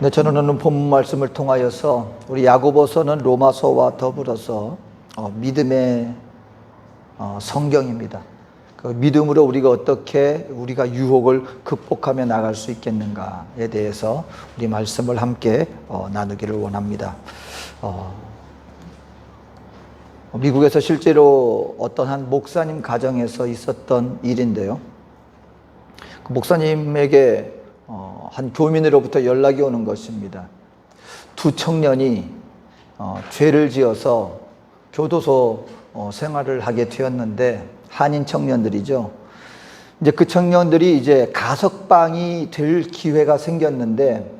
네, 저는 오늘 본문 말씀을 통하여서 우리 야고보서는 로마서와 더불어서 믿음의 성경입니다. 그 믿음으로 우리가 어떻게 우리가 유혹을 극복하며 나갈 수 있겠는가에 대해서 우리 말씀을 함께 나누기를 원합니다. 미국에서 실제로 어떤 한 목사님 가정에서 있었던 일인데요. 그 목사님에게 한 교민으로부터 연락이 오는 것입니다. 두 청년이 죄를 지어서 교도소 생활을 하게 되었는데, 한인 청년들이죠. 이제 그 청년들이 이제 가석방이 될 기회가 생겼는데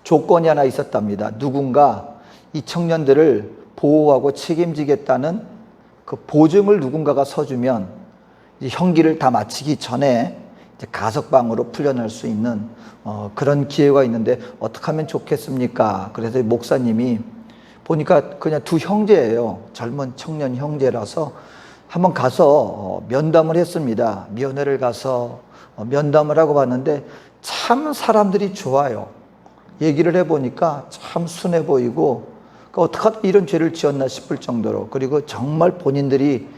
조건이 하나 있었답니다. 누군가 이 청년들을 보호하고 책임지겠다는 그 보증을 누군가가 서주면 이제 형기를 다 마치기 전에 이제 가석방으로 풀려날 수 있는 그런 기회가 있는데 어떻게 하면 좋겠습니까? 그래서 목사님이 보니까 그냥 두 형제예요. 젊은 청년 형제라서 한번 가서 면담을 했습니다. 면회를 가서 면담을 하고 봤는데 참 사람들이 좋아요. 얘기를 해보니까 참 순해 보이고, 어떻게 하다 이런 죄를 지었나 싶을 정도로, 그리고 정말 본인들이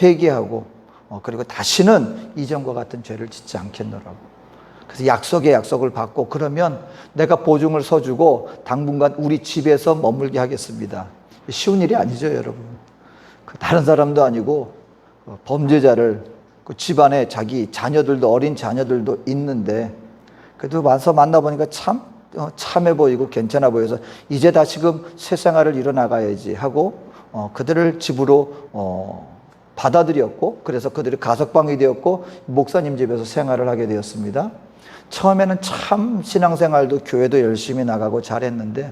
회개하고 그리고 다시는 이전과 같은 죄를 짓지 않겠노라고. 그래서 약속을 받고, 그러면 내가 보증을 서주고 당분간 우리 집에서 머물게 하겠습니다. 쉬운 일이 아니죠, 여러분. 다른 사람도 아니고 범죄자를, 그 집안에 자기 자녀들도, 어린 자녀들도 있는데, 그래도 와서 만나보니까 참 참해 보이고 괜찮아 보여서 이제 다시금 새 생활을 이뤄나가야지 하고 그들을 집으로 받아들였고, 그래서 그들이 가석방이 되었고 목사님 집에서 생활을 하게 되었습니다. 처음에는 참 신앙생활도 교회도 열심히 나가고 잘했는데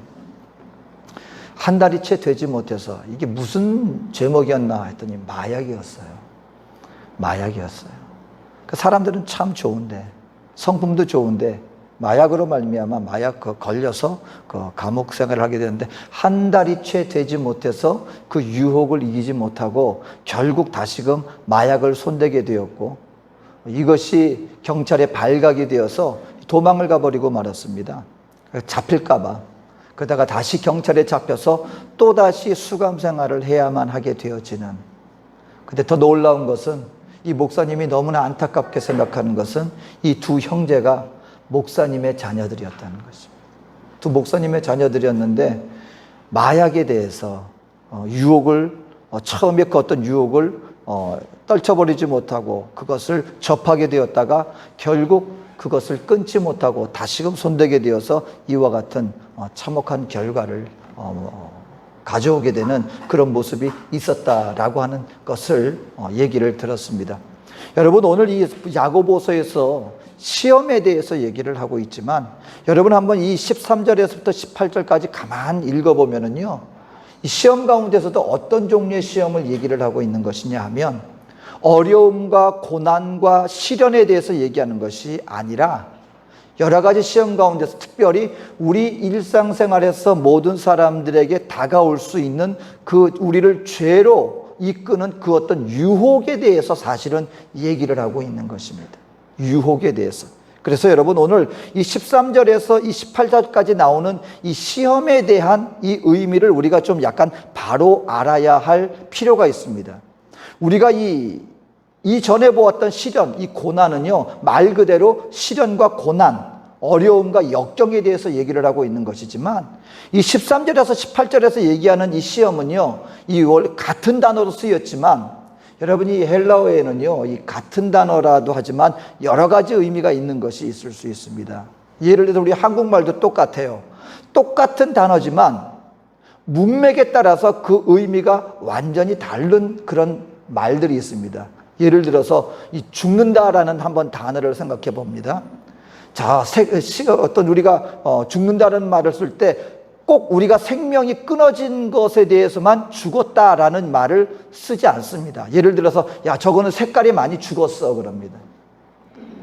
한 달이 채 되지 못해서 이게 무슨 제목이었나 했더니 마약이었어요. 그 사람들은 참 좋은데, 성품도 좋은데 마약으로 말미암아 걸려서 그 감옥 생활을 하게 되는데, 한 달이 채 되지 못해서 그 유혹을 이기지 못하고 결국 다시금 마약을 손대게 되었고, 이것이 경찰에 발각이 되어서 도망을 가버리고 말았습니다. 잡힐까봐. 그러다가 다시 경찰에 잡혀서 또다시 수감 생활을 해야만 하게 되어지는. 근데 더 놀라운 것은, 이 목사님이 너무나 안타깝게 생각하는 것은 이 두 형제가 목사님의 자녀들이었다는 것입니다. 두 목사님의 자녀들이었는데 마약에 대해서 유혹을, 처음에 그 어떤 유혹을 떨쳐버리지 못하고 그것을 접하게 되었다가 결국 그것을 끊지 못하고 다시금 손대게 되어서 이와 같은 참혹한 결과를 가져오게 되는 그런 모습이 있었다라고 하는 것을 얘기를 들었습니다. 여러분, 오늘 이 야고보서에서 시험에 대해서 얘기를 하고 있지만, 여러분 한번 이 13절에서부터 18절까지 가만 읽어보면은요, 이 시험 가운데서도 어떤 종류의 시험을 얘기를 하고 있는 것이냐 하면, 어려움과 고난과 시련에 대해서 얘기하는 것이 아니라 여러 가지 시험 가운데서 특별히 우리 일상생활에서 모든 사람들에게 다가올 수 있는 그 우리를 죄로 이끄는 그 어떤 유혹에 대해서 사실은 얘기를 하고 있는 것입니다. 유혹에 대해서. 그래서 여러분, 오늘 이 13절에서 이 18절까지 나오는 이 시험에 대한 이 의미를 우리가 좀 약간 바로 알아야 할 필요가 있습니다. 우리가 이 전에 보았던 시련, 이 고난은요, 말 그대로 시련과 고난, 어려움과 역경에 대해서 얘기를 하고 있는 것이지만, 이 13절에서 18절에서 얘기하는 이 시험은요, 이 같은 단어로 쓰였지만, 여러분이 헬라어에는요, 이 같은 단어라도 하지만 여러 가지 의미가 있는 것이 있을 수 있습니다. 예를 들어서 우리 한국말도 똑같아요. 똑같은 단어지만 문맥에 따라서 그 의미가 완전히 다른 그런 말들이 있습니다. 예를 들어서 이 죽는다라는 한번 단어를 생각해 봅니다. 자, 어떤 우리가 죽는다는 말을 쓸 때 꼭 우리가 생명이 끊어진 것에 대해서만 죽었다라는 말을 쓰지 않습니다. 예를 들어서 야, 저거는 색깔이 많이 죽었어 그럽니다.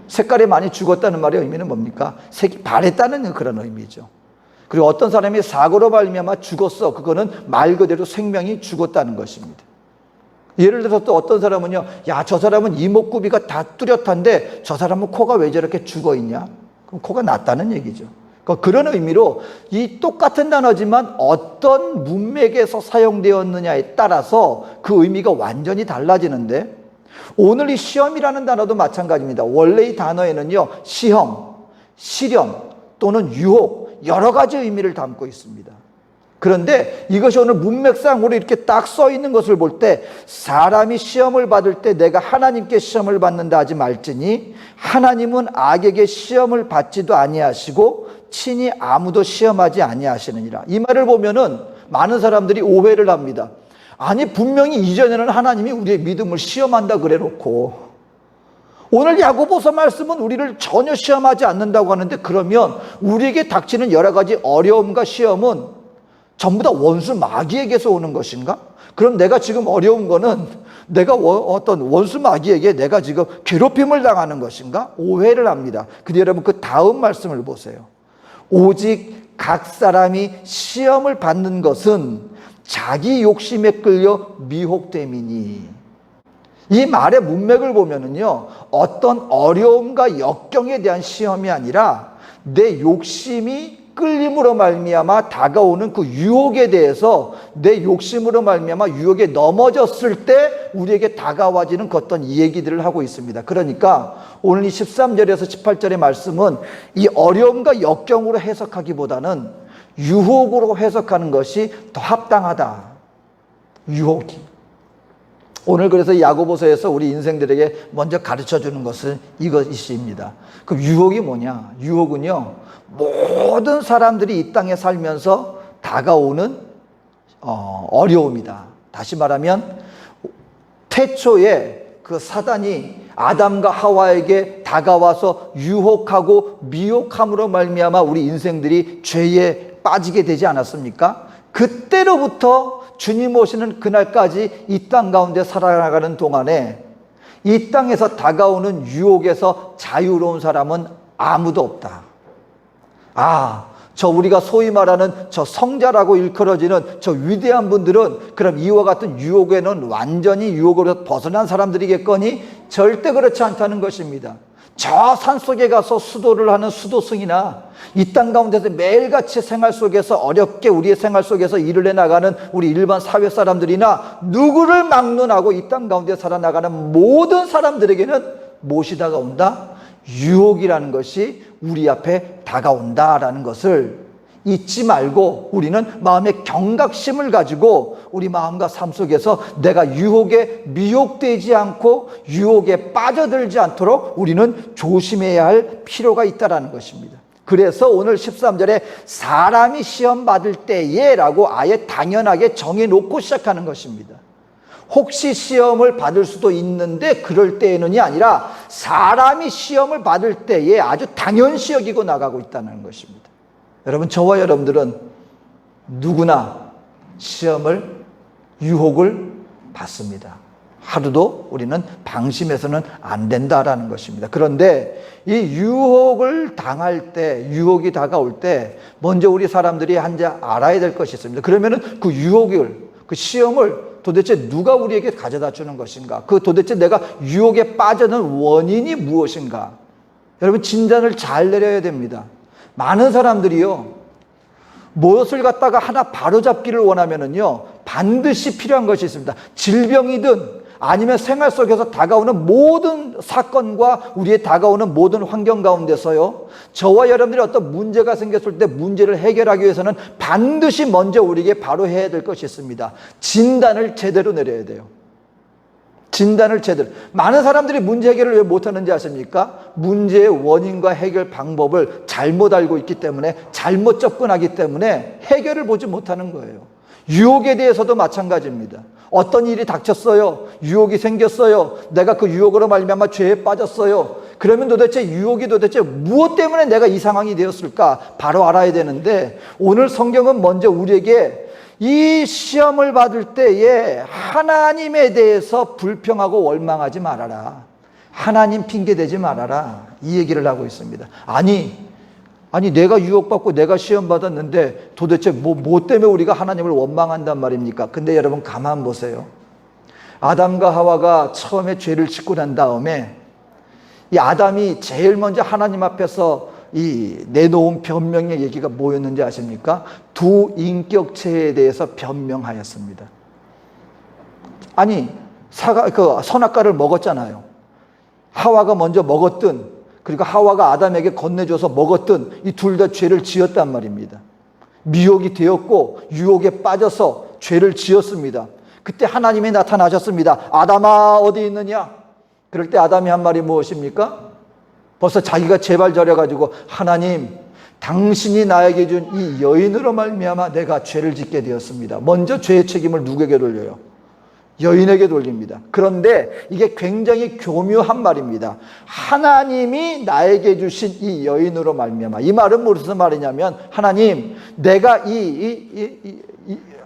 색깔이 많이 죽었다는 말의 의미는 뭡니까? 색이 바랬다는 그런 의미죠. 그리고 어떤 사람이 사고로 말미암아 죽었어, 그거는 말 그대로 생명이 죽었다는 것입니다. 예를 들어서 또 어떤 사람은요, 야, 저 사람은 이목구비가 다 뚜렷한데 저 사람은 코가 왜 저렇게 죽어 있냐? 그럼 코가 났다는 얘기죠. 그런 의미로 이 똑같은 단어지만 어떤 문맥에서 사용되었느냐에 따라서 그 의미가 완전히 달라지는데, 오늘 이 시험이라는 단어도 마찬가지입니다. 원래 이 단어에는요, 시험, 시련 또는 유혹 여러 가지 의미를 담고 있습니다. 그런데 이것이 오늘 문맥상으로 이렇게 딱 써 있는 것을 볼 때, 사람이 시험을 받을 때 내가 하나님께 시험을 받는다 하지 말지니 하나님은 악에게 시험을 받지도 아니하시고 친히 아무도 시험하지 아니하시느니라. 이 말을 보면은 많은 사람들이 오해를 합니다. 아니, 분명히 이전에는 하나님이 우리의 믿음을 시험한다 그래 놓고 오늘 야고보서 말씀은 우리를 전혀 시험하지 않는다고 하는데, 그러면 우리에게 닥치는 여러 가지 어려움과 시험은 전부 다 원수 마귀에게서 오는 것인가? 그럼 내가 지금 어려운 거는 내가 어떤 원수 마귀에게 내가 지금 괴롭힘을 당하는 것인가? 오해를 합니다. 근데 여러분, 그 다음 말씀을 보세요. 오직 각 사람이 시험을 받는 것은 자기 욕심에 끌려 미혹됨이니. 이 말의 문맥을 보면은요, 어떤 어려움과 역경에 대한 시험이 아니라 내 욕심이 끌림으로 말미암아 다가오는 그 유혹에 대해서, 내 욕심으로 말미암아 유혹에 넘어졌을 때 우리에게 다가와지는 그 어떤 얘기들을 하고 있습니다. 그러니까 오늘 이 13절에서 18절의 말씀은 이 어려움과 역경으로 해석하기보다는 유혹으로 해석하는 것이 더 합당하다. 유혹이. 오늘 그래서 야고보서에서 우리 인생들에게 먼저 가르쳐주는 것은 이것입니다. 그럼 유혹이 뭐냐? 유혹은요, 모든 사람들이 이 땅에 살면서 다가오는 어려움이다. 다시 말하면 태초에 그 사단이 아담과 하와에게 다가와서 유혹하고 미혹함으로 말미암아 우리 인생들이 죄에 빠지게 되지 않았습니까? 그때로부터 주님 오시는 그날까지 이 땅 가운데 살아나가는 동안에 이 땅에서 다가오는 유혹에서 자유로운 사람은 아무도 없다. 저 우리가 소위 말하는 저 성자라고 일컬어지는 저 위대한 분들은 그럼 이와 같은 유혹에는 완전히 유혹으로 벗어난 사람들이겠거니? 절대 그렇지 않다는 것입니다. 저 산속에 가서 수도를 하는 수도승이나 이 땅 가운데서 매일같이 생활 속에서 어렵게 우리의 생활 속에서 일을 해나가는 우리 일반 사회 사람들이나 누구를 막론하고 이 땅 가운데 살아나가는 모든 사람들에게는 무엇이 다가온다? 유혹이라는 것이 우리 앞에 다가온다라는 것을 잊지 말고 우리는 마음의 경각심을 가지고 우리 마음과 삶 속에서 내가 유혹에 미혹되지 않고 유혹에 빠져들지 않도록 우리는 조심해야 할 필요가 있다는 것입니다. 그래서 오늘 13절에 사람이 시험 받을 때에 라고 아예 당연하게 정해놓고 시작하는 것입니다. 혹시 시험을 받을 수도 있는데 그럴 때에는이 아니라 사람이 시험을 받을 때에 아주 당연시 여기고 나가고 있다는 것입니다. 여러분, 저와 여러분들은 누구나 시험을, 유혹을 받습니다. 하루도 우리는 방심해서는 안 된다라는 것입니다. 그런데 이 유혹을 당할 때, 유혹이 다가올 때 먼저 우리 사람들이 한자 알아야 될 것이 있습니다. 그러면은 그 유혹을, 그 시험을 도대체 누가 우리에게 가져다 주는 것인가? 그 도대체 내가 유혹에 빠져든 원인이 무엇인가? 여러분, 진단을 잘 내려야 됩니다. 많은 사람들이요, 무엇을 갖다가 하나 바로잡기를 원하면은요, 반드시 필요한 것이 있습니다. 질병이든 아니면 생활 속에서 다가오는 모든 사건과 우리의 다가오는 모든 환경 가운데서요, 저와 여러분들이 어떤 문제가 생겼을 때 문제를 해결하기 위해서는 반드시 먼저 우리에게 바로 해야 될 것이 있습니다. 진단을 제대로 내려야 돼요. 진단을 제대로. 많은 사람들이 문제 해결을 왜 못하는지 아십니까? 문제의 원인과 해결 방법을 잘못 알고 있기 때문에, 잘못 접근하기 때문에 해결을 보지 못하는 거예요. 유혹에 대해서도 마찬가지입니다. 어떤 일이 닥쳤어요. 유혹이 생겼어요. 내가 그 유혹으로 말미암아 죄에 빠졌어요. 그러면 도대체 유혹이 도대체 무엇 때문에 내가 이 상황이 되었을까? 바로 알아야 되는데, 오늘 성경은 먼저 우리에게 이 시험을 받을 때에 하나님에 대해서 불평하고 원망하지 말아라. 하나님 핑계대지 말아라. 이 얘기를 하고 있습니다. 아니 내가 유혹받고 내가 시험 받았는데 도대체 뭐 때문에 우리가 하나님을 원망한단 말입니까? 근데 여러분, 가만 보세요. 아담과 하와가 처음에 죄를 짓고 난 다음에 이 아담이 제일 먼저 하나님 앞에서 이 내놓은 변명의 얘기가 뭐였는지 아십니까? 두 인격체에 대해서 변명하였습니다. 아니, 선악과를 먹었잖아요. 하와가 먼저 먹었든, 그리고 하와가 아담에게 건네줘서 먹었든, 이 둘 다 죄를 지었단 말입니다. 미혹이 되었고, 유혹에 빠져서 죄를 지었습니다. 그때 하나님이 나타나셨습니다. 아담아, 어디 있느냐? 그럴 때 아담이 한 말이 무엇입니까? 벌써 자기가 재발저려가지고, 하나님, 당신이 나에게 준 이 여인으로 말미암아 내가 죄를 짓게 되었습니다. 먼저 죄의 책임을 누구에게 돌려요? 여인에게 돌립니다. 그런데 이게 굉장히 교묘한 말입니다. 하나님이 나에게 주신 이 여인으로 말미암아. 이 말은 무슨 말이냐면, 하나님, 내가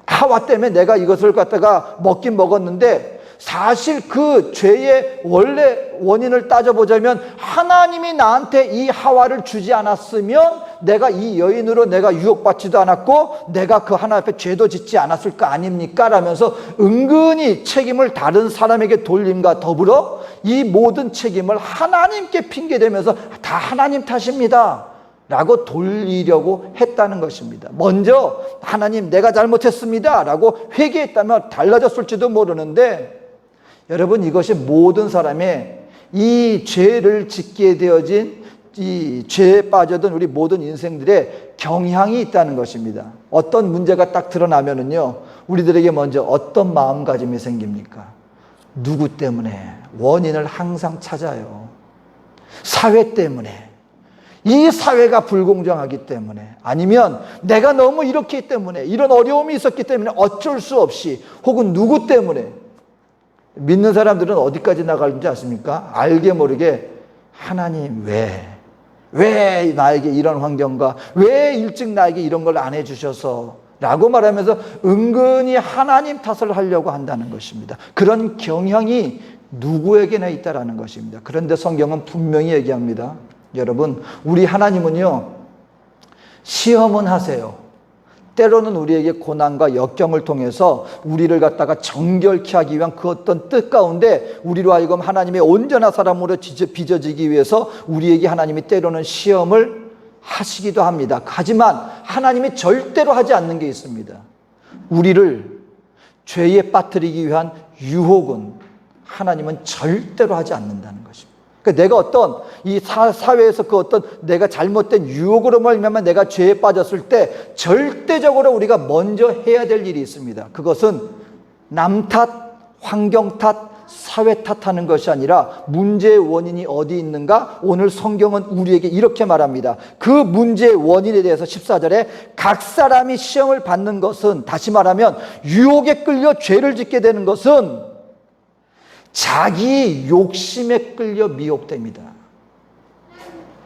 하와 때문에 내가 이것을 갖다가 먹긴 먹었는데, 사실 그 죄의 원래 원인을 따져보자면 하나님이 나한테 이 하와를 주지 않았으면 내가 이 여인으로 내가 유혹받지도 않았고 내가 그 하나님 앞에 죄도 짓지 않았을 거 아닙니까? 라면서 은근히 책임을 다른 사람에게 돌림과 더불어 이 모든 책임을 하나님께 핑계대면서 다 하나님 탓입니다 라고 돌리려고 했다는 것입니다. 먼저 하나님, 내가 잘못했습니다 라고 회개했다면 달라졌을지도 모르는데, 여러분, 이것이 모든 사람의 이 죄를 짓게 되어진 이 죄에 빠져든 우리 모든 인생들의 경향이 있다는 것입니다. 어떤 문제가 딱 드러나면은요, 우리들에게 먼저 어떤 마음가짐이 생깁니까? 누구 때문에? 원인을 항상 찾아요. 사회 때문에. 이 사회가 불공정하기 때문에, 아니면 내가 너무 이렇기 때문에, 이런 어려움이 있었기 때문에 어쩔 수 없이, 혹은 누구 때문에. 믿는 사람들은 어디까지 나가는지 아십니까? 알게 모르게 하나님 왜 나에게 이런 환경과 왜 일찍 나에게 이런 걸 안 해주셔서 라고 말하면서 은근히 하나님 탓을 하려고 한다는 것입니다. 그런 경향이 누구에게나 있다라는 것입니다. 그런데 성경은 분명히 얘기합니다. 여러분, 우리 하나님은요, 시험은 하세요. 때로는 우리에게 고난과 역경을 통해서 우리를 갖다가 정결케 하기 위한 그 어떤 뜻 가운데 우리로 하여금 하나님의 온전한 사람으로 빚어지기 위해서 우리에게 하나님이 때로는 시험을 하시기도 합니다. 하지만 하나님이 절대로 하지 않는 게 있습니다. 우리를 죄에 빠뜨리기 위한 유혹은 하나님은 절대로 하지 않는다는 것입니다. 그러니까 내가 어떤 이 사회에서 그 어떤 내가 잘못된 유혹으로 말미암아 내가 죄에 빠졌을 때 절대적으로 우리가 먼저 해야 될 일이 있습니다. 그것은 남 탓, 환경 탓, 사회 탓하는 것이 아니라 문제의 원인이 어디 있는가? 오늘 성경은 우리에게 이렇게 말합니다. 그 문제의 원인에 대해서 14절에 각 사람이 시험을 받는 것은, 다시 말하면 유혹에 끌려 죄를 짓게 되는 것은 자기 욕심에 끌려 미혹됩니다.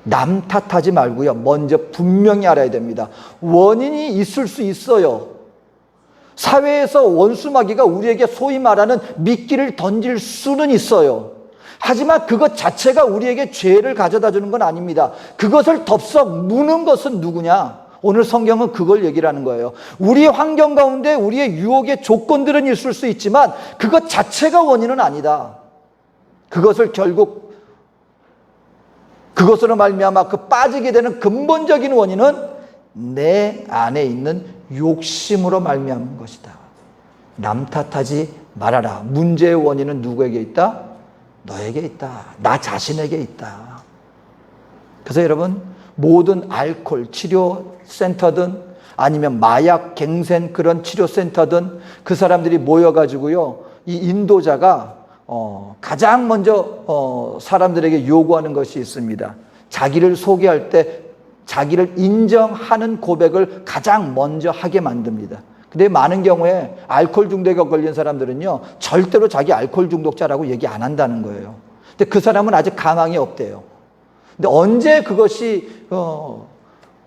남 탓하지 말고요, 먼저 분명히 알아야 됩니다. 원인이 있을 수 있어요. 사회에서 원수마귀가 우리에게 소위 말하는 미끼를 던질 수는 있어요. 하지만 그것 자체가 우리에게 죄를 가져다 주는 건 아닙니다. 그것을 덥석 무는 것은 누구냐? 오늘 성경은 그걸 얘기를 하는 거예요. 우리 환경 가운데 우리의 유혹의 조건들은 있을 수 있지만 그것 자체가 원인은 아니다. 그것을 결국 그것으로 말미암아 그 빠지게 되는 근본적인 원인은 내 안에 있는 욕심으로 말미암은 것이다. 남 탓하지 말아라. 문제의 원인은 누구에게 있다? 너에게 있다. 나 자신에게 있다. 그래서 여러분, 모든 알코올 치료센터든 아니면 마약 갱생 그런 치료센터든 그 사람들이 모여가지고요, 이 인도자가 가장 먼저 사람들에게 요구하는 것이 있습니다. 자기를 소개할 때 자기를 인정하는 고백을 가장 먼저 하게 만듭니다. 근데 많은 경우에 알코올 중독에 걸린 사람들은요, 절대로 자기 알코올 중독자라고 얘기 안 한다는 거예요. 근데 그 사람은 아직 감항이 없대요. 근데 언제 그것이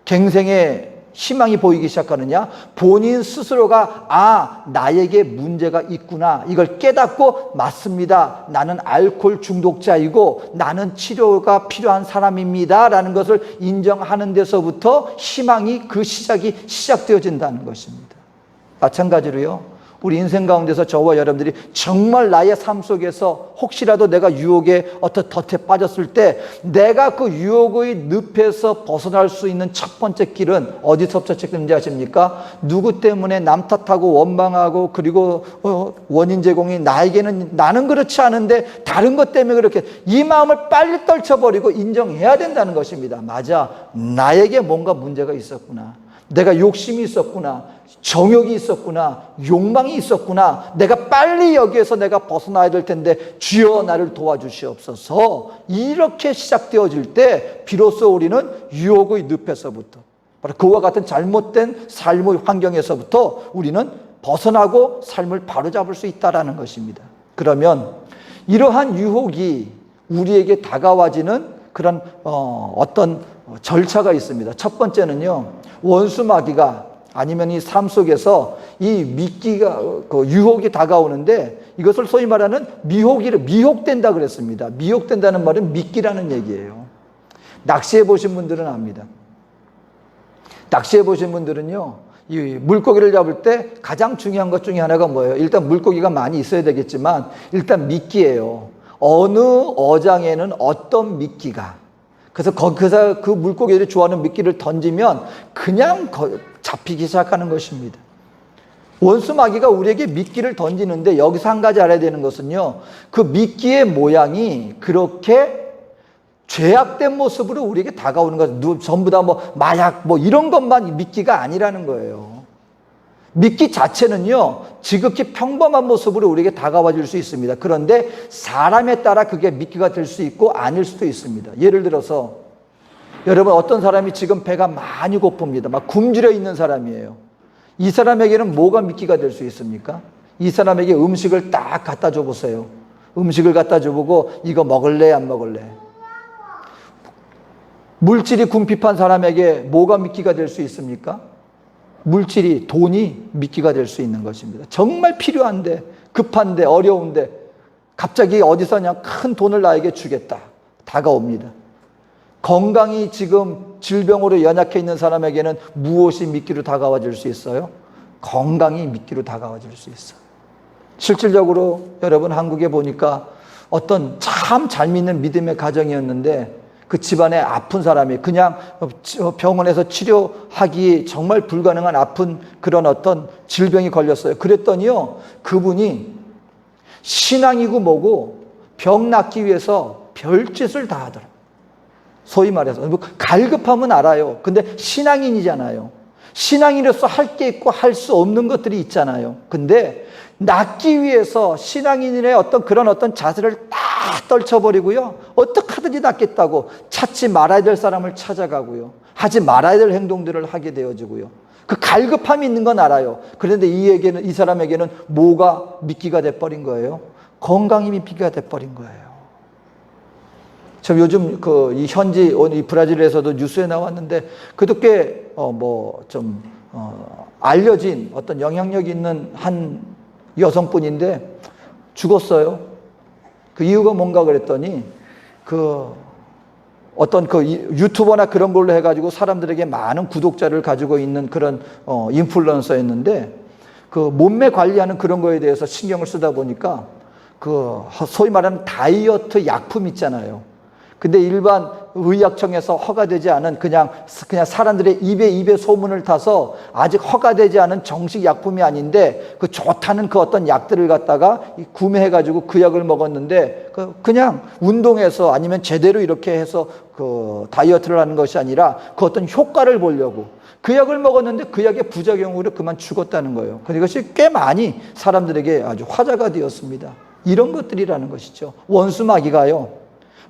갱생의 희망이 보이기 시작하느냐? 본인 스스로가 나에게 문제가 있구나, 이걸 깨닫고, 맞습니다, 나는 알코올 중독자이고 나는 치료가 필요한 사람입니다 라는 것을 인정하는 데서부터 희망이, 그 시작이 시작되어진다는 것입니다. 마찬가지로요, 우리 인생 가운데서 저와 여러분들이 정말 나의 삶 속에서 혹시라도 내가 유혹에 어떤 덫에 빠졌을 때 내가 그 유혹의 늪에서 벗어날 수 있는 첫 번째 길은 어디서부터 시작되는지 아십니까? 누구 때문에 남 탓하고 원망하고 그리고 원인 제공이 나에게는 나는 그렇지 않은데 다른 것 때문에 그렇게 이 마음을 빨리 떨쳐버리고 인정해야 된다는 것입니다. 맞아, 나에게 뭔가 문제가 있었구나. 내가 욕심이 있었구나. 정욕이 있었구나. 욕망이 있었구나. 내가 빨리 여기에서 내가 벗어나야 될 텐데 주여 나를 도와주시옵소서. 이렇게 시작되어질 때 비로소 우리는 유혹의 늪에서부터 바로 그와 같은 잘못된 삶의 환경에서부터 우리는 벗어나고 삶을 바로잡을 수 있다는 것입니다. 그러면 이러한 유혹이 우리에게 다가와지는 그런 어떤 절차가 있습니다. 첫 번째는요, 원수 마귀가 아니면 이 삶 속에서 이 미끼가 그 유혹이 다가오는데 이것을 소위 말하는 미혹된다 그랬습니다. 미혹된다는 말은 미끼라는 얘기예요. 낚시해 보신 분들은 압니다. 낚시해 보신 분들은요, 이 물고기를 잡을 때 가장 중요한 것 중에 하나가 뭐예요? 일단 물고기가 많이 있어야 되겠지만 일단 미끼예요. 어느 어장에는 어떤 미끼가, 그래서 그 물고기들이 좋아하는 미끼를 던지면 그냥 잡히기 시작하는 것입니다. 원수 마귀가 우리에게 미끼를 던지는데 여기서 한 가지 알아야 되는 것은요, 그 미끼의 모양이 그렇게 죄악된 모습으로 우리에게 다가오는 것, 전부 다 마약 이런 것만 미끼가 아니라는 거예요. 미끼 자체는요, 지극히 평범한 모습으로 우리에게 다가와 줄 수 있습니다. 그런데 사람에 따라 그게 미끼가 될 수 있고 아닐 수도 있습니다. 예를 들어서 여러분, 어떤 사람이 지금 배가 많이 고픕니다. 막 굶주려 있는 사람이에요. 이 사람에게는 뭐가 미끼가 될 수 있습니까? 이 사람에게 음식을 딱 갖다 줘 보세요. 음식을 갖다 줘 보고 이거 먹을래 안 먹을래? 물질이 궁핍한 사람에게 뭐가 미끼가 될 수 있습니까? 물질이, 돈이 미끼가 될 수 있는 것입니다. 정말 필요한데, 급한데, 어려운데 갑자기 어디서 그냥 큰 돈을 나에게 주겠다 다가옵니다. 건강이 지금 질병으로 연약해 있는 사람에게는 무엇이 미끼로 다가와 줄 수 있어요? 건강이 미끼로 다가와 줄 수 있어요. 실질적으로 여러분, 한국에 보니까 어떤 참 잘 믿는 믿음의 가정이었는데 그 집안에 아픈 사람이 그냥 병원에서 치료하기 정말 불가능한 아픈 그런 어떤 질병이 걸렸어요. 그랬더니요, 그분이 신앙이고 뭐고 병 낫기 위해서 별짓을 다 하더라고요. 소위 말해서 갈급함은 알아요. 근데 신앙인이잖아요. 신앙인으로서 할 게 있고 할 수 없는 것들이 있잖아요. 근데 낫기 위해서 신앙인의 어떤 자세를 딱 떨쳐버리고요, 어떻게 하든지 낫겠다고 찾지 말아야 될 사람을 찾아가고요, 하지 말아야 될 행동들을 하게 되어지고요. 그 갈급함이 있는 건 알아요. 그런데 이 사람에게는 뭐가 미끼가 돼버린 거예요? 건강이 미끼가 돼버린 거예요. 저 요즘 이 현지 이 브라질에서도 뉴스에 나왔는데 그렇게 알려진 어떤 영향력 있는 한 여성분인데 죽었어요. 그 이유가 뭔가 그랬더니 어떤 유튜버나 그런 걸로 해가지고 사람들에게 많은 구독자를 가지고 있는 그런 인플루언서였는데 그 몸매 관리하는 그런 거에 대해서 신경을 쓰다 보니까 소위 말하는 다이어트 약품 있잖아요. 근데 일반 의약청에서 허가되지 않은 그냥 사람들의 입에 소문을 타서 아직 허가되지 않은 정식 약품이 아닌데 그 좋다는 그 어떤 약들을 갖다가 구매해가지고 그 약을 먹었는데 그냥 운동해서 아니면 제대로 이렇게 해서 그 다이어트를 하는 것이 아니라 그 어떤 효과를 보려고 그 약을 먹었는데 그 약의 부작용으로 그만 죽었다는 거예요. 그것이 꽤 많이 사람들에게 아주 화제가 되었습니다. 이런 것들이라는 것이죠. 원수 마귀가요,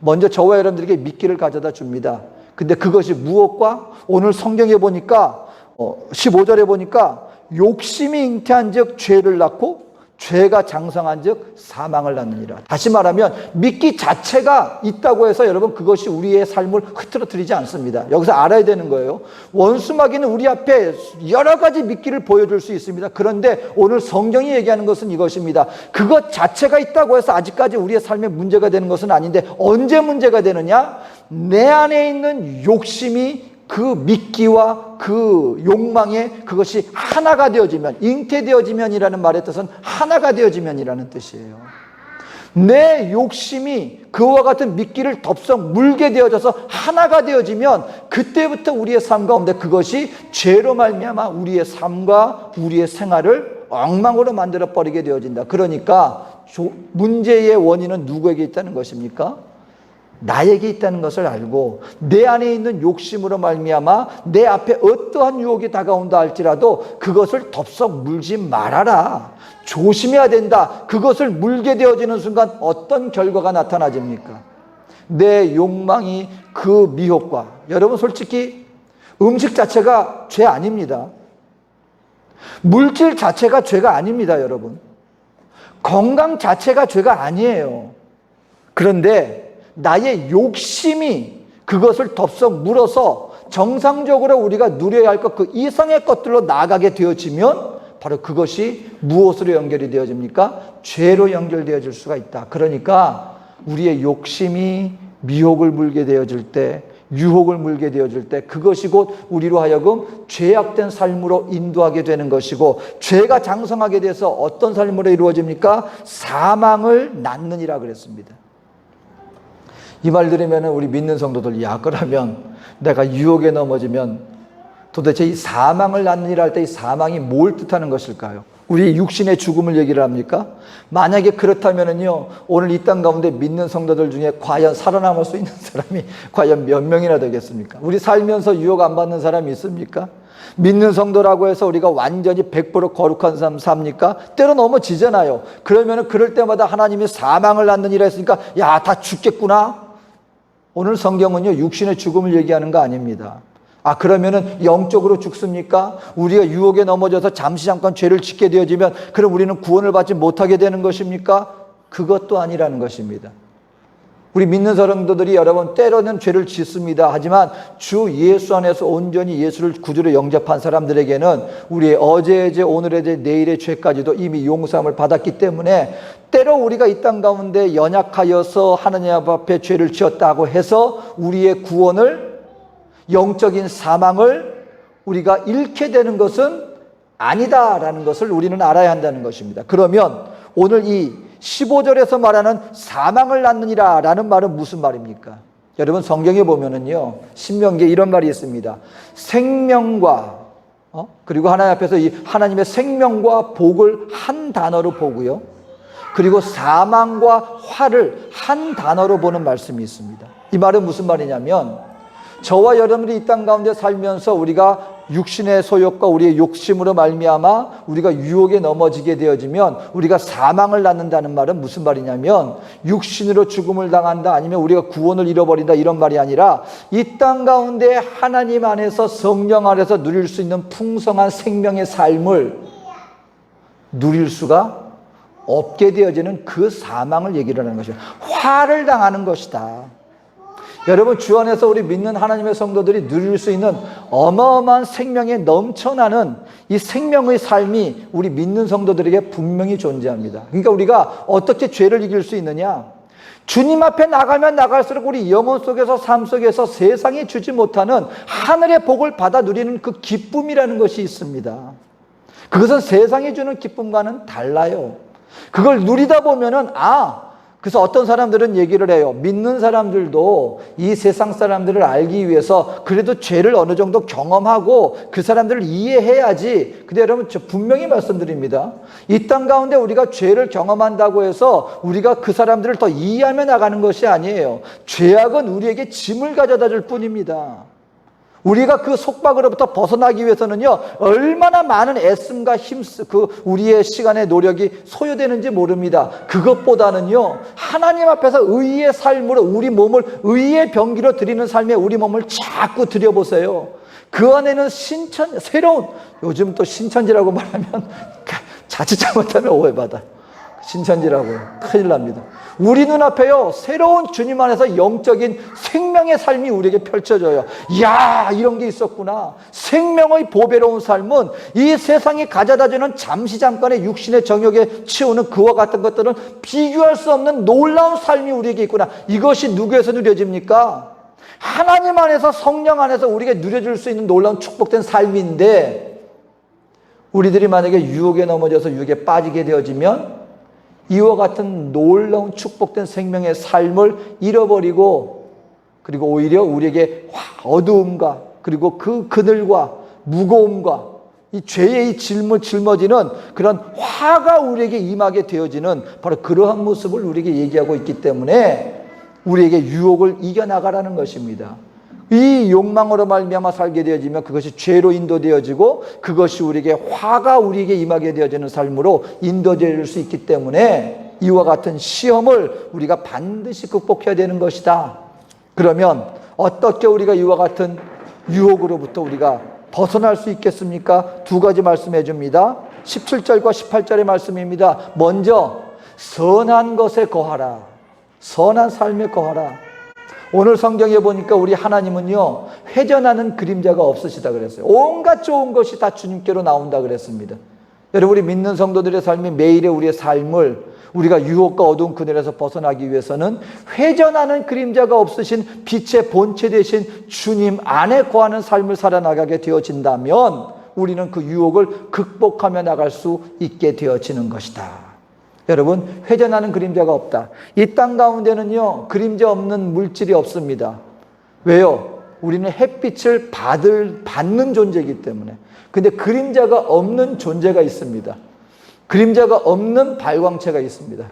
먼저 저와 여러분들에게 미끼를 가져다 줍니다. 근데 그것이 무엇과? 오늘 성경에 보니까 15절에 보니까 욕심이 잉태한 즉 죄를 낳고 죄가 장성한 즉 사망을 낳느니라. 다시 말하면 미끼 자체가 있다고 해서 여러분 그것이 우리의 삶을 흐트러뜨리지 않습니다. 여기서 알아야 되는 거예요. 원수 마귀는 우리 앞에 여러 가지 미끼를 보여줄 수 있습니다. 그런데 오늘 성경이 얘기하는 것은 이것입니다. 그것 자체가 있다고 해서 아직까지 우리의 삶에 문제가 되는 것은 아닌데 언제 문제가 되느냐? 내 안에 있는 욕심이 그 미끼와 그 욕망에 그것이 하나가 되어지면, 잉태되어지면이라는 말의 뜻은 하나가 되어지면이라는 뜻이에요. 내 욕심이 그와 같은 미끼를 덥석 물게 되어져서 하나가 되어지면 그때부터 우리의 삶 가운데 그것이 죄로 말미암아 우리의 삶과 우리의 생활을 엉망으로 만들어 버리게 되어진다. 그러니까 문제의 원인은 누구에게 있다는 것입니까? 나에게 있다는 것을 알고 내 안에 있는 욕심으로 말미암아 내 앞에 어떠한 유혹이 다가온다 할지라도 그것을 덥석 물지 말아라. 조심해야 된다. 그것을 물게 되어지는 순간 어떤 결과가 나타나집니까? 내 욕망이 그 미혹과, 여러분 솔직히 음식 자체가 죄 아닙니다. 물질 자체가 죄가 아닙니다, 여러분. 건강 자체가 죄가 아니에요. 그런데 나의 욕심이 그것을 덥석 물어서 정상적으로 우리가 누려야 할 것, 그 이상의 것들로 나아가게 되어지면 바로 그것이 무엇으로 연결이 되어집니까? 죄로 연결되어질 수가 있다. 그러니까 우리의 욕심이 미혹을 물게 되어질 때, 유혹을 물게 되어질 때 그것이 곧 우리로 하여금 죄악된 삶으로 인도하게 되는 것이고, 죄가 장성하게 돼서 어떤 삶으로 이루어집니까? 사망을 낳느니라 그랬습니다. 이 말 들으면 우리 믿는 성도들, 야, 그러면 내가 유혹에 넘어지면 도대체 이 사망을 낳느니라 할 때 이 사망이 뭘 뜻하는 것일까요? 우리 육신의 죽음을 얘기를 합니까? 만약에 그렇다면요, 오늘 이 땅 가운데 믿는 성도들 중에 과연 살아남을 수 있는 사람이 과연 몇 명이나 되겠습니까? 우리 살면서 유혹 안 받는 사람이 있습니까? 믿는 성도라고 해서 우리가 완전히 100% 거룩한 삶 삽니까? 때로 넘어지잖아요. 그러면 그럴 때마다 하나님이 사망을 낳느니라 했으니까 야, 다 죽겠구나. 오늘 성경은요, 육신의 죽음을 얘기하는 거 아닙니다. 아, 그러면은 영적으로 죽습니까? 우리가 유혹에 넘어져서 잠시 잠깐 죄를 짓게 되어지면 그럼 우리는 구원을 받지 못하게 되는 것입니까? 그것도 아니라는 것입니다. 우리 믿는 성도들이 여러분 때로는 죄를 짓습니다. 하지만 주 예수 안에서 온전히 예수를 구주로 영접한 사람들에게는 우리의 어제의 죄, 오늘의 죄, 내일의 죄까지도 이미 용서함을 받았기 때문에 때로 우리가 이 땅 가운데 연약하여서 하나님 앞에 죄를 지었다고 해서 우리의 구원을, 영적인 사망을 우리가 잃게 되는 것은 아니다라는 것을 우리는 알아야 한다는 것입니다. 그러면 오늘 이 15절에서 말하는 사망을 낳느니라 라는 말은 무슨 말입니까? 여러분 성경에 보면은요, 신명기에 이런 말이 있습니다. 생명과 그리고 하나님 앞에서 이 하나님의 생명과 복을 한 단어로 보고요, 그리고 사망과 화를 한 단어로 보는 말씀이 있습니다. 이 말은 무슨 말이냐면, 저와 여러분들이 이 땅 가운데 살면서 우리가 육신의 소욕과 우리의 욕심으로 말미암아 우리가 유혹에 넘어지게 되어지면 우리가 사망을 낳는다는 말은 무슨 말이냐면, 육신으로 죽음을 당한다, 아니면 우리가 구원을 잃어버린다, 이런 말이 아니라 이 땅 가운데 하나님 안에서, 성령 안에서 누릴 수 있는 풍성한 생명의 삶을 누릴 수가 없게 되어지는 그 사망을 얘기를 하는 것이에요. 화를 당하는 것이다. 여러분, 주 안에서 우리 믿는 하나님의 성도들이 누릴 수 있는 어마어마한 생명에 넘쳐나는 이 생명의 삶이 우리 믿는 성도들에게 분명히 존재합니다. 그러니까 우리가 어떻게 죄를 이길 수 있느냐? 주님 앞에 나가면 나갈수록 우리 영혼 속에서, 삶 속에서 세상이 주지 못하는 하늘의 복을 받아 누리는 그 기쁨이라는 것이 있습니다. 그것은 세상이 주는 기쁨과는 달라요. 그걸 누리다 보면은 그래서 어떤 사람들은 얘기를 해요. 믿는 사람들도 이 세상 사람들을 알기 위해서 그래도 죄를 어느 정도 경험하고 그 사람들을 이해해야지. 근데 여러분, 저 분명히 말씀드립니다. 이 땅 가운데 우리가 죄를 경험한다고 해서 우리가 그 사람들을 더 이해하며 나가는 것이 아니에요. 죄악은 우리에게 짐을 가져다 줄 뿐입니다. 우리가 그 속박으로부터 벗어나기 위해서는요, 얼마나 많은 애씀과 우리의 시간의 노력이 소요되는지 모릅니다. 그것보다는요, 하나님 앞에서 의의 삶으로 우리 몸을 의의 병기로 드리는 삶에 우리 몸을 자꾸 들여보세요. 그 안에는 새로운, 요즘 또 신천지라고 말하면 자칫 잘못하면 오해받아요. 신천지라고요. 큰일 납니다. 우리 눈앞에요, 새로운 주님 안에서 영적인 생명의 삶이 우리에게 펼쳐져요. 이야, 이런 게 있었구나. 생명의 보배로운 삶은 이 세상이 가져다주는 잠시 잠깐의 육신의 정욕에 치우는 그와 같은 것들은 비교할 수 없는 놀라운 삶이 우리에게 있구나. 이것이 누구에서 누려집니까? 하나님 안에서, 성령 안에서 우리에게 누려줄 수 있는 놀라운 축복된 삶인데, 우리들이 만약에 유혹에 넘어져서 유혹에 빠지게 되어지면 이와 같은 놀라운 축복된 생명의 삶을 잃어버리고, 그리고 오히려 우리에게 어두움과 그리고 그 그늘과 무거움과 이 죄의 짊어지는 그런 화가 우리에게 임하게 되어지는 바로 그러한 모습을 우리에게 얘기하고 있기 때문에 우리에게 유혹을 이겨나가라는 것입니다. 이 욕망으로 말미암아 살게 되어지면 그것이 죄로 인도되어지고, 그것이 우리에게 화가 우리에게 임하게 되어지는 삶으로 인도될 수 있기 때문에 이와 같은 시험을 우리가 반드시 극복해야 되는 것이다. 그러면 어떻게 우리가 이와 같은 유혹으로부터 우리가 벗어날 수 있겠습니까? 두 가지 말씀해 줍니다. 17절과 18절의 말씀입니다. 먼저 선한 것에 거하라. 선한 삶에 거하라. 오늘 성경에 보니까 우리 하나님은요, 회전하는 그림자가 없으시다 그랬어요. 온갖 좋은 것이 다 주님께로 나온다 그랬습니다. 여러분, 우리 믿는 성도들의 삶이 매일의 우리의 삶을 우리가 유혹과 어두운 그늘에서 벗어나기 위해서는 회전하는 그림자가 없으신 빛의 본체 되신 주님 안에 거하는 삶을 살아나가게 되어진다면 우리는 그 유혹을 극복하며 나갈 수 있게 되어지는 것이다. 여러분, 회전하는 그림자가 없다. 이 땅 가운데는요, 그림자 없는 물질이 없습니다. 왜요? 우리는 햇빛을 받는 존재이기 때문에. 근데 그림자가 없는 존재가 있습니다. 그림자가 없는 발광체가 있습니다.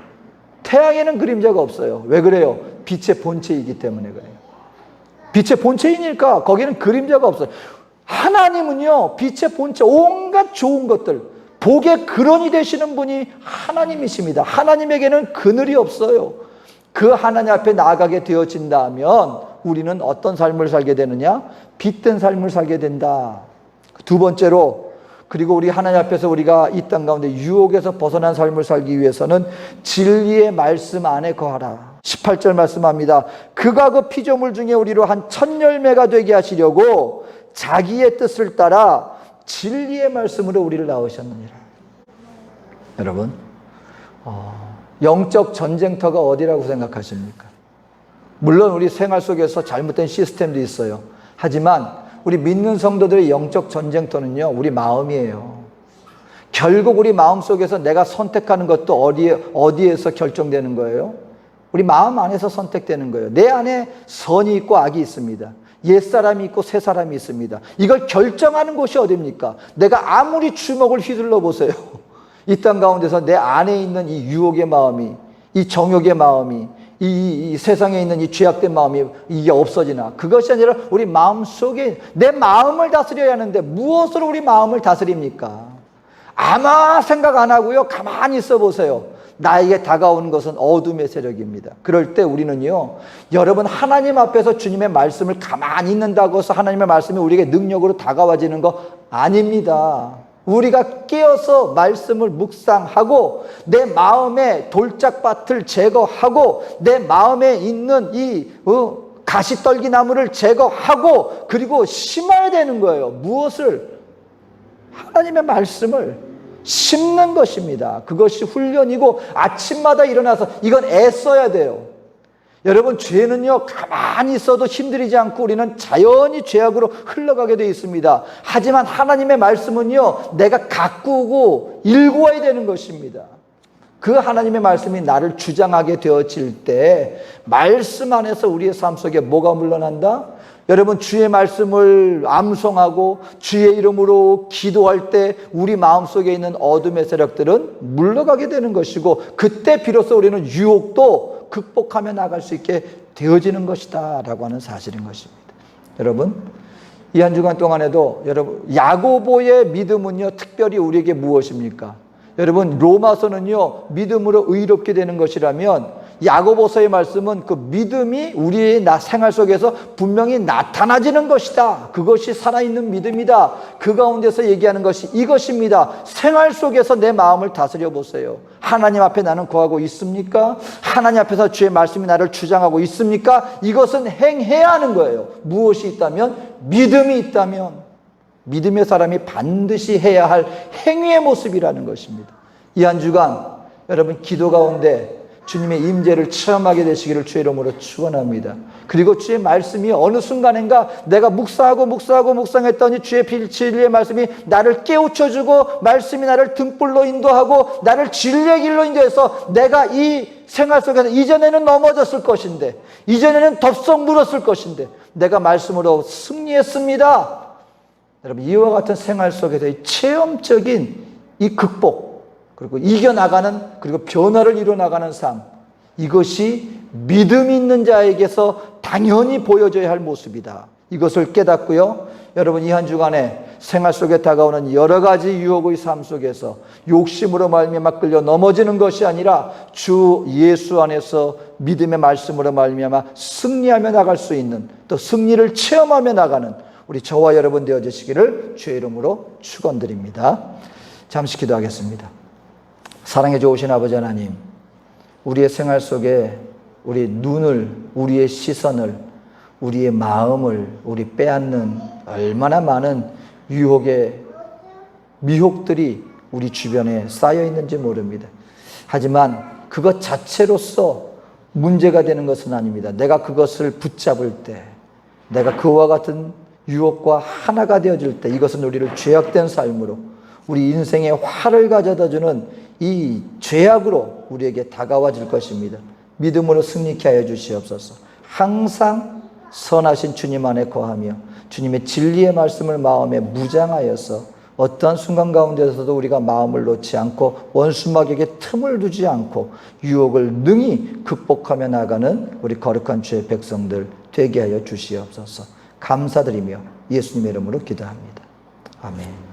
태양에는 그림자가 없어요. 왜 그래요? 빛의 본체이기 때문에 그래요. 빛의 본체이니까 거기는 그림자가 없어요. 하나님은요, 빛의 본체, 온갖 좋은 것들, 복의 근원이 되시는 분이 하나님이십니다. 하나님에게는 그늘이 없어요. 그 하나님 앞에 나아가게 되어진다면 우리는 어떤 삶을 살게 되느냐? 빛된 삶을 살게 된다. 두 번째로, 그리고 우리 하나님 앞에서 우리가 이 땅 가운데 유혹에서 벗어난 삶을 살기 위해서는 진리의 말씀 안에 거하라. 18절 말씀합니다. 그가 그 피조물 중에 우리로 한 첫 열매가 되게 하시려고 자기의 뜻을 따라 진리의 말씀으로 우리를 낳으셨느니라. 여러분, 영적 전쟁터가 어디라고 생각하십니까? 물론 우리 생활 속에서 잘못된 시스템도 있어요. 하지만 우리 믿는 성도들의 영적 전쟁터는요, 우리 마음이에요. 결국 우리 마음 속에서 내가 선택하는 것도 어디에서 결정되는 거예요? 우리 마음 안에서 선택되는 거예요. 내 안에 선이 있고 악이 있습니다. 옛사람이 있고 새사람이 있습니다. 이걸 결정하는 곳이 어디입니까? 내가 아무리 주먹을 휘둘러 보세요. 이 땅 가운데서 내 안에 있는 이 유혹의 마음이, 이 정욕의 마음이, 이 세상에 있는 이 죄악된 마음이 이게 없어지나? 그것이 아니라 우리 마음 속에 내 마음을 다스려야 하는데 무엇으로 우리 마음을 다스립니까? 아마 생각 안 하고요, 가만히 있어 보세요. 나에게 다가오는 것은 어둠의 세력입니다. 그럴 때 우리는요, 여러분, 하나님 앞에서 주님의 말씀을 가만히 있는다고 해서 하나님의 말씀이 우리에게 능력으로 다가와지는 거 아닙니다. 우리가 깨어서 말씀을 묵상하고 내 마음의 돌짝밭을 제거하고 내 마음에 있는 이 가시떨기나무를 제거하고 그리고 심어야 되는 거예요. 무엇을? 하나님의 말씀을 심는 것입니다. 그것이 훈련이고 아침마다 일어나서 이건 애써야 돼요. 여러분, 죄는요, 가만히 있어도 힘들이지 않고 우리는 자연히 죄악으로 흘러가게 되어 있습니다. 하지만 하나님의 말씀은요, 내가 가꾸고 일구어야 되는 것입니다. 그 하나님의 말씀이 나를 주장하게 되어질 때 말씀 안에서 우리의 삶 속에 뭐가 물러난다? 여러분, 주의 말씀을 암송하고 주의 이름으로 기도할 때 우리 마음속에 있는 어둠의 세력들은 물러가게 되는 것이고, 그때 비로소 우리는 유혹도 극복하며 나갈 수 있게 되어지는 것이다 라고 하는 사실인 것입니다. 여러분, 이 한 주간 동안에도 여러분, 야고보의 믿음은요, 특별히 우리에게 무엇입니까? 여러분, 로마서는요, 믿음으로 의롭게 되는 것이라면 야고보서의 말씀은 그 믿음이 우리의 생활 속에서 분명히 나타나지는 것이다. 그것이 살아있는 믿음이다. 그 가운데서 얘기하는 것이 이것입니다. 생활 속에서 내 마음을 다스려 보세요. 하나님 앞에 나는 거하고 있습니까? 하나님 앞에서 주의 말씀이 나를 주장하고 있습니까? 이것은 행해야 하는 거예요. 무엇이 있다면? 믿음이 있다면 믿음의 사람이 반드시 해야 할 행위의 모습이라는 것입니다. 이 한 주간 여러분, 기도 가운데 주님의 임재를 체험하게 되시기를 주의 이름으로 축원합니다. 그리고 주의 말씀이 어느 순간인가 내가 묵상했더니 주의 진리의 말씀이 나를 깨우쳐주고 말씀이 나를 등불로 인도하고 나를 진리의 길로 인도해서 내가 이 생활 속에서 이전에는 넘어졌을 것인데, 이전에는 덥석 물었을 것인데 내가 말씀으로 승리했습니다. 여러분, 이와 같은 생활 속에서 이 체험적인 이 극복, 그리고 이겨나가는, 그리고 변화를 이뤄나가는 삶, 이것이 믿음 있는 자에게서 당연히 보여져야 할 모습이다. 이것을 깨닫고요, 여러분 이 한 주간에 생활 속에 다가오는 여러 가지 유혹의 삶 속에서 욕심으로 말미암아 끌려 넘어지는 것이 아니라 주 예수 안에서 믿음의 말씀으로 말미암아 승리하며 나갈 수 있는, 또 승리를 체험하며 나가는 우리 저와 여러분 되어주시기를 주의 이름으로 축원드립니다. 잠시 기도하겠습니다. 사랑해 좋으신 아버지 하나님, 우리의 생활 속에 우리 눈을, 우리의 시선을, 우리의 마음을 우리 빼앗는 얼마나 많은 유혹의 미혹들이 우리 주변에 쌓여 있는지 모릅니다. 하지만 그것 자체로서 문제가 되는 것은 아닙니다. 내가 그것을 붙잡을 때, 내가 그와 같은 유혹과 하나가 되어질 때, 이것은 우리를 죄악된 삶으로, 우리 인생에 화를 가져다주는 이 죄악으로 우리에게 다가와질 것입니다. 믿음으로 승리케 하여 주시옵소서. 항상 선하신 주님 안에 거하며 주님의 진리의 말씀을 마음에 무장하여서 어떠한 순간 가운데서도 우리가 마음을 놓지 않고 원수막에게 틈을 두지 않고 유혹을 능히 극복하며 나가는 우리 거룩한 주의 백성들 되게 하여 주시옵소서. 감사드리며 예수님의 이름으로 기도합니다. 아멘.